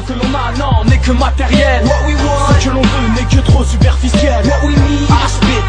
que l'on a, non, n'est que matériel. What we want, Ce que l'on veut n'est que trop superficiel. what we need,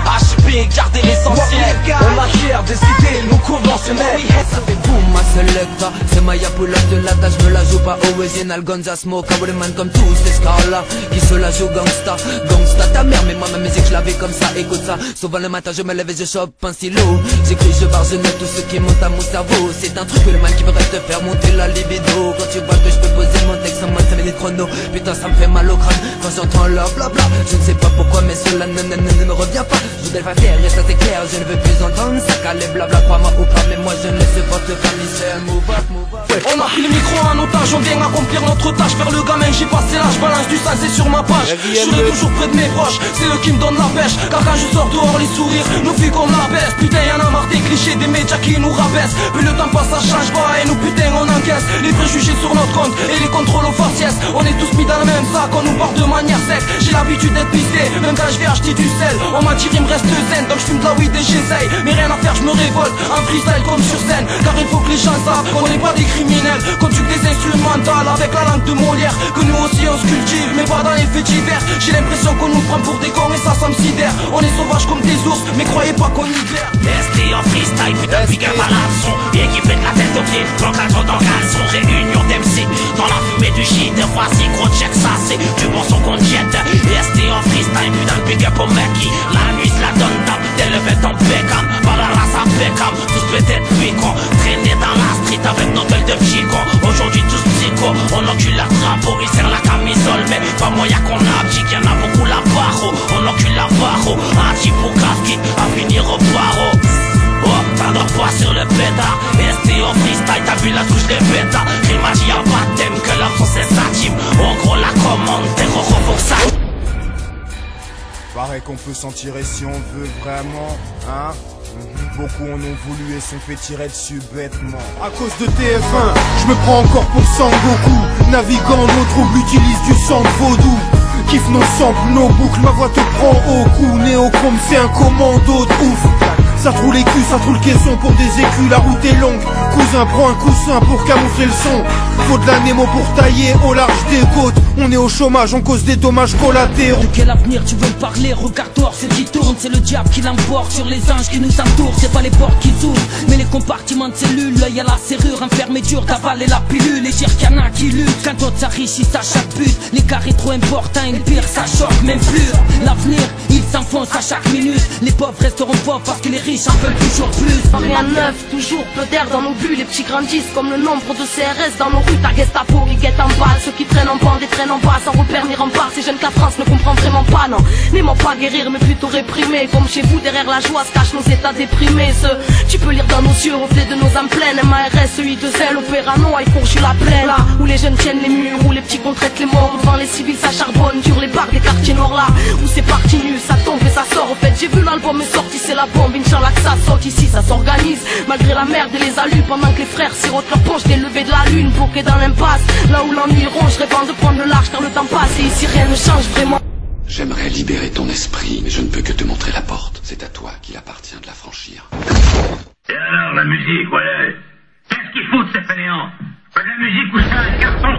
HP, gardez l'essentiel. On acquiert des idées non conventionnelles. Ça fait boum, ma selecta. C'est Maya pull up de la tâche, me la joue pas original. Gonza smoke, man comme tous ces stars-là qui se la jouent gangsta. Gangsta ta mère, mais moi ma musique je l'avais comme ça. Écoute ça, souvent le matin je me lève et je chope un stylo. J'écris, je barre, je note tout ce qui monte à mon cerveau. C'est un truc que le man qui voudrait te faire monter la libido. Quand tu vois que je peux poser mon texte en moins de 5 minutes chrono, putain ça me fait mal au crâne quand j'entends leur blabla. Je ne sais pas pourquoi mais cela ne me revient pas. Je voudrais le faire, et ça c'est clair, je ne veux plus entendre ça. Calé blabla, crois-moi ou pas, mais moi je ne supporte pas Michel. Move up, move up. On a pris le micro en otage, on vient accomplir notre tâche. Faire le gamin, j'ai passé l'âge, balance du sang, c'est sur ma page. Je serai toujours près de mes proches, c'est eux qui me donnent la pêche. Car quand je sors dehors, les sourires nous fuient comme la baisse. Putain, y'en a marre des clichés, des médias qui nous rabaissent. Puis le temps passe, ça change pas, et nous putain on encaisse les préjugés sur notre compte et les contrôles aux faciès. On est tous mis dans le même sac, on nous porte de manière sec. J'ai l'habitude d'être pisté, même quand je vais acheter du sel. On m'a dit il me reste zen, donc je fume de la weed et j'essaye. Mais rien à faire, je me révolte, en freestyle comme sur scène. Car il faut que les gens savent qu'on n'est pas des criminels, qu'on tue des instrumentales avec la langue de Molière. Que nous aussi on se cultive, mais pas dans les faits divers. J'ai l'impression qu'on nous prend pour des cons et ça me sidère. On est sauvages comme des ours, mais croyez pas qu'on hiverne. ST en freestyle, putain big up à l'hameçon. Équipé de la tête aux pieds, l'encadre dans caleçon. Réunion d'MC, dans la fumée du shit. Voici gros check, ça c'est du bon son qu'on jette. ST en freestyle, putain big up au mec qui la nuit se la donne tape. Dès le fait en Beckham, par la race à Beckham. Tous peut-être piquants, traîner dans la street avec nos gueules de psychos. Aujourd'hui tous psychos, on encule la drapeau, il serre la camisole. Mais pas moyen qu'on abdique, y'en a beaucoup la barreau. On encule la barreau, un type pour casque à finir au barreau. Oh, ça dort pas sur le pétard. ST en freestyle, t'as vu la touche de bêta. J'ai magie à baptême, que l'absence c'est sa team. En gros la commande, terror faut que ça. Paraît qu'on peut s'en tirer si on veut vraiment, hein. Beaucoup en ont voulu et sont fait tirer dessus bêtement. À cause de TF1, je me prends encore pour Sangoku. Naviguant, nos troubles utilisent du sang de vaudou. Kiffe nos samples, nos boucles, ma voix te prend au cou. Néochrome, c'est un commando de ouf. Ça troule les culs, ça troule le caisson pour des écus, la route est longue. Cousin, prends un coussin pour camoufler le son. Faut de la Nemo pour tailler au large des côtes. On est au chômage, on cause des dommages collatéraux. De quel avenir tu veux me parler? Regarde dehors, ce qui tourne, c'est le diable qui l'emporte sur les anges qui nous entourent. C'est pas les portes qui s'ouvrent, mais les compartiments de cellules. L'œil à la serrure, enfermé dur d'avaler la pilule. Et dire qu'il y en a qui luttent quand d'autres s'enrichissent à chaque but. L'écart est trop important et le pire, ça choque même plus. L'avenir, il s'enfonce à chaque minute. Les pauvres resteront pauvres parce que les riches en veulent toujours plus. Rien de neuf, toujours peu d'air dans nos bulles. Les petits grandissent comme le nombre de CRS dans nos rues. Ta Gestapo qui guette en balle, ceux qui traînent en bande et traînent en bas sans repère ni rempart. Ces jeunes que la France ne comprend vraiment pas, non. N'aimant pas guérir mais plutôt réprimer. Comme chez vous derrière la joie se cachent nos états déprimés. Tu peux lire dans nos yeux, reflet de nos âmes pleines. MARS, I2L, Opérano, ils courent la plaine. Là où les jeunes tiennent les murs, où les petits contraitent les morts. Devant les civils ça charbonne, dure les barres des quartiers noirs là. Où c'est parti nu, ça tombe et ça sort. Au fait j'ai vu l'album est sorti, c'est la bombe. Inch'Allah que ça saute ici, ça s'organise. Malgré la merde et les alus, pendant que les frères sirotent leur ponche des levées de la lune. Bloqués dans l'impasse, là où l'ennui ronge, rêvant de prendre le large car le temps passe. Et ici rien ne change vraiment. J'aimerais libérer ton esprit, mais je ne peux que te montrer la porte. C'est à toi qu'il appartient de la franchir. Et alors la musique, ouais. Qu'est-ce qu'ils foutent ces fainéants? Pas de la musique ou ça, un carton?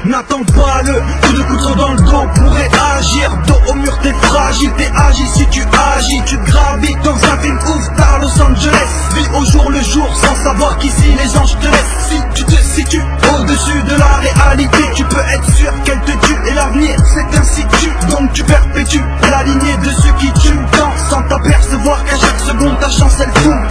N'attends pas le coup de couteau dans le dos pour réagir. Dos au mur t'es fragile, t'es agile si tu agis. Tu gravites dans un film ouf par Los Angeles. Vis au jour le jour sans savoir qu'ici les anges te laissent. Si tu te situes au-dessus de la réalité, tu peux être sûr qu'elle te tue. Et l'avenir c'est ainsi tu, donc tu perpétues la lignée de ceux qui tuent. Tant sans t'apercevoir qu'à chaque seconde ta chance elle tombe.